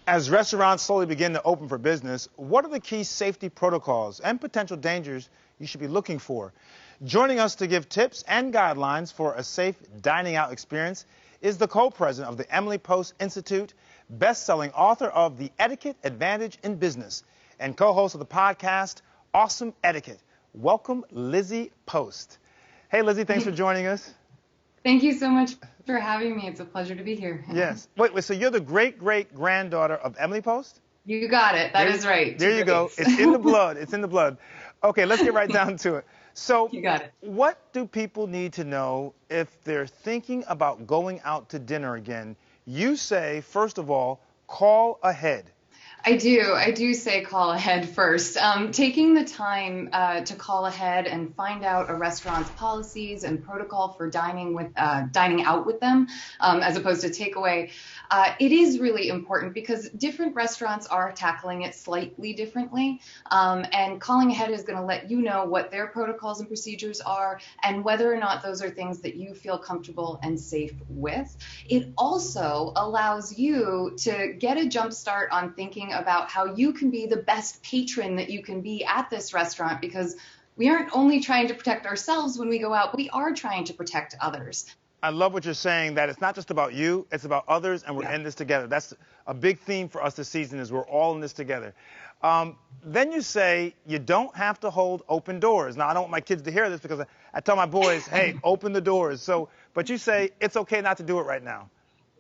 As restaurants slowly begin to open for business, what are the key safety protocols and potential dangers you should be looking for? Joining us to give tips and guidelines for a safe dining out experience is the co-president of the Emmy Post Institute, best-selling author of The Etiquette Advantage in Business, and co-host of the podcast, Awesome Etiquette. Welcome, Lizzie Post. Hey, Lizzie, thanks for joining us. Thank you so much for having me. It's a pleasure to be here. Yes. Wait, so you're the great-great-granddaughter of Emmy Post? You got it. That is right. There you go. It's in the blood. It's in the blood. Okay, let's get right down to it. So you got it. What do people need to know if they're thinking about going out to dinner again? You say, first of all, call ahead. I do say call ahead first. Taking the time to call ahead and find out a restaurant's policies and protocol for dining out with them, as opposed to takeaway, it is really important because different restaurants are tackling it slightly differently. And calling ahead is going to let you know what their protocols and procedures are and whether or not those are things that you feel comfortable and safe with. It also allows you to get a jump start on thinking about how you can be the best patron that you can be at this restaurant, because we aren't only trying to protect ourselves when we go out, we are trying to protect others. I love what you're saying, that it's not just about you, it's about others, and we're in this together. That's a big theme for us this season, is we're all in this together. Then you say you don't have to hold open doors. Now, I don't want my kids to hear this because I tell my boys, hey, open the doors. But you say it's okay not to do it right now.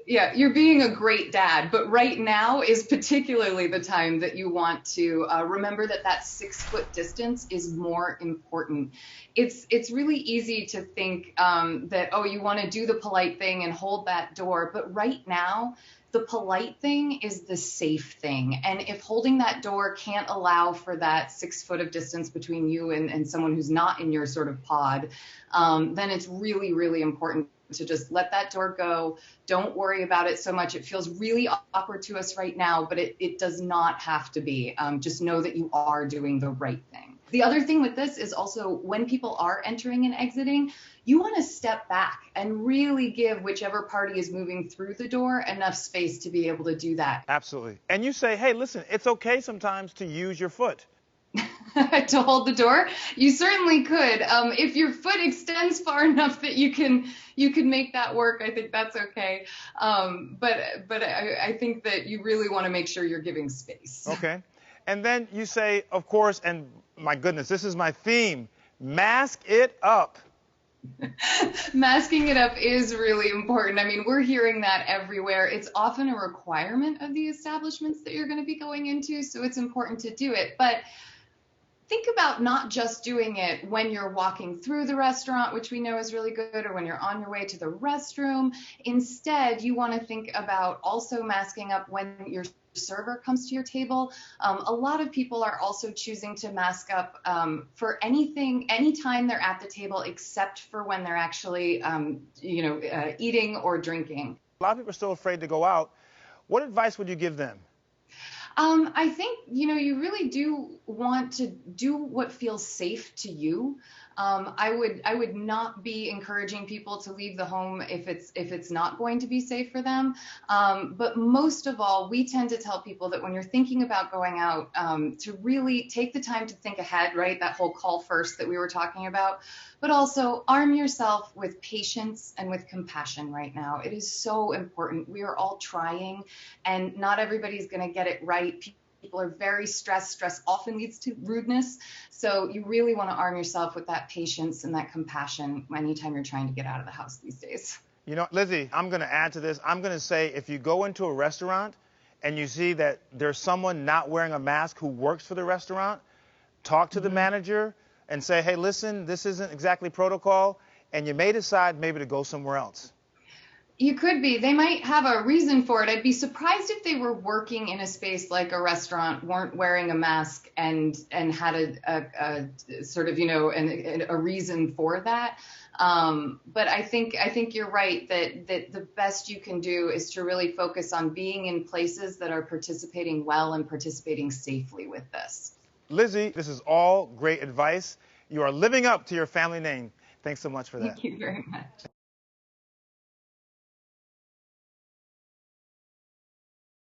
Yeah, you're being a great dad, but right now is particularly the time that you want to remember that 6 foot distance is more important. It's really easy to think that, oh, you want to do the polite thing and hold that door, but right now, the polite thing is the safe thing. And if holding that door can't allow for that 6 foot of distance between you and someone who's not in your sort of pod, then it's really, really important to just let that door go. Don't worry about it so much. It feels really awkward to us right now, but it does not have to be. Just know that you are doing the right thing. The other thing with this is also when people are entering and exiting, you want to step back and really give whichever party is moving through the door enough space to be able to do that. Absolutely. And you say, hey, listen, it's okay sometimes to use your foot. To hold the door? You certainly could. If your foot extends far enough that you can make that work, I think that's okay. But I think that you really want to make sure you're giving space. Okay. And then you say, of course, and my goodness, this is my theme, mask it up. Masking it up is really important. I mean, we're hearing that everywhere. It's often a requirement of the establishments that you're going to be going into, so it's important to do it. But think about not just doing it when you're walking through the restaurant, which we know is really good, or when you're on your way to the restroom. Instead, you want to think about also masking up when your server comes to your table. A lot of people are also choosing to mask up for anytime they're at the table, except for when they're actually, eating or drinking. A lot of people are still afraid to go out. What advice would you give them? I think, you really do want to do what feels safe to you. I would not be encouraging people to leave the home if it's not going to be safe for them. But most of all, we tend to tell people that when you're thinking about going out, to really take the time to think ahead, right? That whole call first that we were talking about, but also arm yourself with patience and with compassion right now. It is so important. We are all trying, and not everybody's going to get it right. People are very stressed. Stress often leads to rudeness. So you really want to arm yourself with that patience and that compassion anytime you're trying to get out of the house these days. You know, Lizzie, I'm going to add to this. I'm going to say if you go into a restaurant and you see that there's someone not wearing a mask who works for the restaurant, talk to the manager and say, hey, listen, this isn't exactly protocol, and you may decide maybe to go somewhere else. You could be. They might have a reason for it. I'd be surprised if they were working in a space like a restaurant, weren't wearing a mask, and had a sort of, a reason for that. But I think you're right that the best you can do is to really focus on being in places that are participating well and participating safely with this. Lizzie, this is all great advice. You are living up to your family name. Thanks so much for that. Thank you very much.